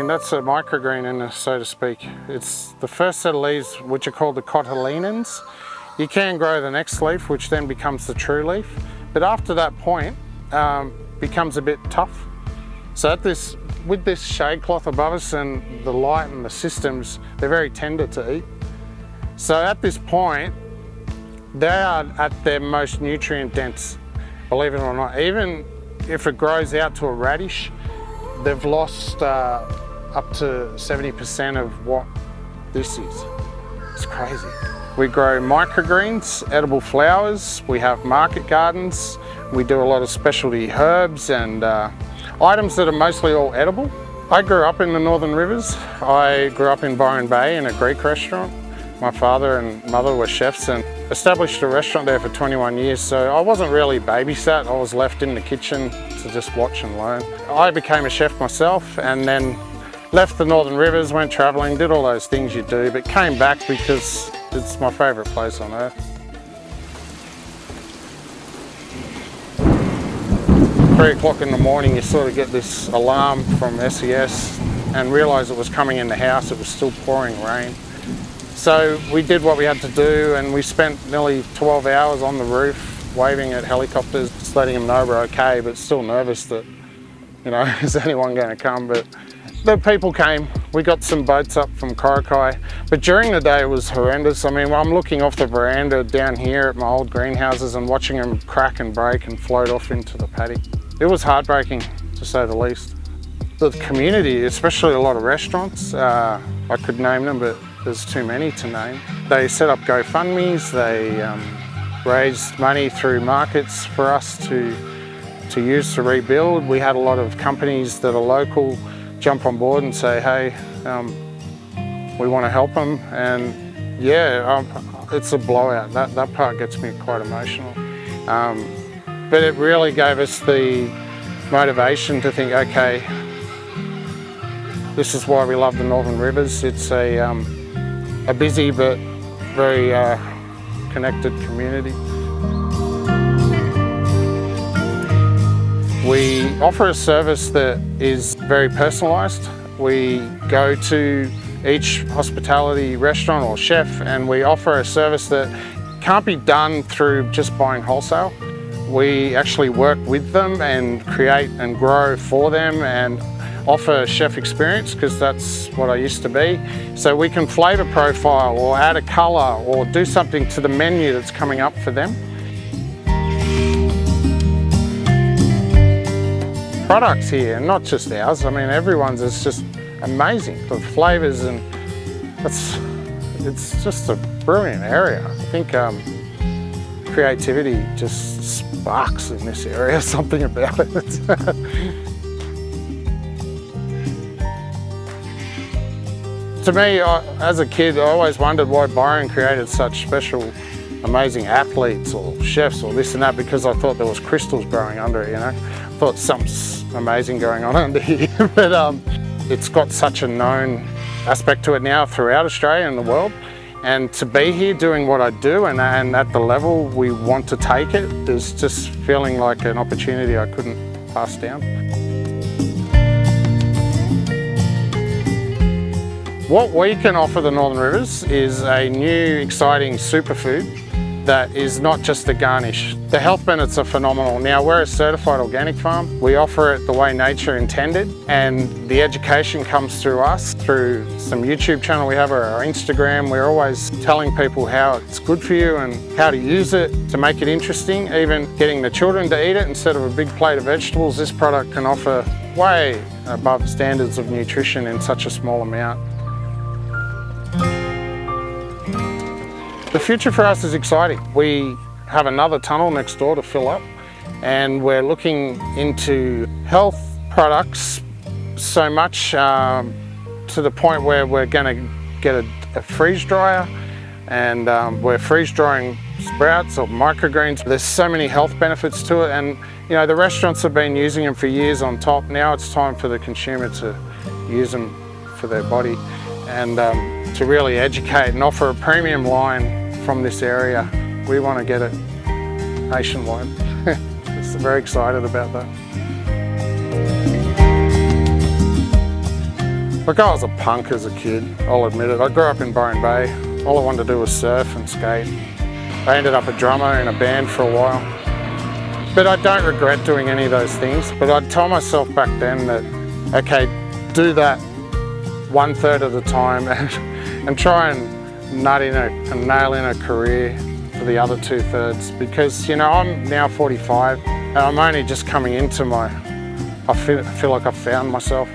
mean, that's a microgreen, so to speak. It's the first set of leaves, which are called the cotyledons. You can grow the next leaf, which then becomes the true leaf. But after that point, becomes a bit tough. So with this shade cloth above us and the light and the systems, they're very tender to eat. So at this point, they are at their most nutrient dense, believe it or not. Even if it grows out to a radish, they've lost up to 70% of what this is. It's crazy. We grow microgreens, edible flowers, we have market gardens, we do a lot of specialty herbs and items that are mostly all edible. I grew up in the Northern Rivers. I grew up in Byron Bay in a Greek restaurant. My father and mother were chefs and established a restaurant there for 21 years, so I wasn't really babysat. I was left in the kitchen to just watch and learn. I became a chef myself and then left the Northern Rivers, went travelling, did all those things you do, but came back because it's my favourite place on earth. 3 o'clock in the morning, you sort of get this alarm from SES and realise it was coming in the house. It was still pouring rain. So we did what we had to do and we spent nearly 12 hours on the roof waving at helicopters, just letting them know we're okay, but still nervous that, you know, is anyone going to come? But the people came. We got some boats up from Coraki, but during the day it was horrendous. I mean, I'm looking off the veranda down here at my old greenhouses and watching them crack and break and float off into the paddock. It was heartbreaking, to say the least. The community, especially a lot of restaurants, I could name them, but there's too many to name. They set up GoFundMes, they raised money through markets for us to use to rebuild. We had a lot of companies that are local jump on board and say, hey, we want to help them. And yeah, it's a blowout. That part gets me quite emotional. But it really gave us the motivation to think, okay, this is why we love the Northern Rivers. It's a busy but very connected community. We offer a service that is very personalised. We go to each hospitality restaurant or chef and we offer a service that can't be done through just buying wholesale. We actually work with them and create and grow for them and offer chef experience, because that's what I used to be. So we can flavour profile or add a colour or do something to the menu that's coming up for them. Products here, not just ours, I mean everyone's is just amazing. The flavours and it's just a brilliant area. I think creativity just sparks in this area, something about it. To me, as a kid, I always wondered why Byron created such special, amazing athletes or chefs or this and that, because I thought there was crystals growing under it, you know. I thought something's amazing going on under here, but it's got such a known aspect to it now throughout Australia and the world. And to be here doing what I do and at the level we want to take it is just feeling like an opportunity I couldn't pass down. What we can offer the Northern Rivers is a new exciting superfood that is not just a garnish. The health benefits are phenomenal. Now, we're a certified organic farm. We offer it the way nature intended, and the education comes through us, through some YouTube channel we have, or our Instagram. We're always telling people how it's good for you and how to use it to make it interesting. Even getting the children to eat it instead of a big plate of vegetables, this product can offer way above standards of nutrition in such a small amount. The future for us is exciting. We have another tunnel next door to fill up, and we're looking into health products so much to the point where we're going to get a freeze dryer, and we're freeze drying sprouts or microgreens. There's so many health benefits to it, and you know, the restaurants have been using them for years on top. Now it's time for the consumer to use them for their body and to really educate and offer a premium line from this area. We want to get it nationwide. So very excited about that. Look, I was a punk as a kid, I'll admit it. I grew up in Byron Bay. All I wanted to do was surf and skate. I ended up a drummer in a band for a while. But I don't regret doing any of those things. But I'd tell myself back then that, okay, do that 1/3 of the time and try and nail in a career for the other 2/3. Because, you know, I'm now 45 and I'm only just coming into I feel like I've found myself.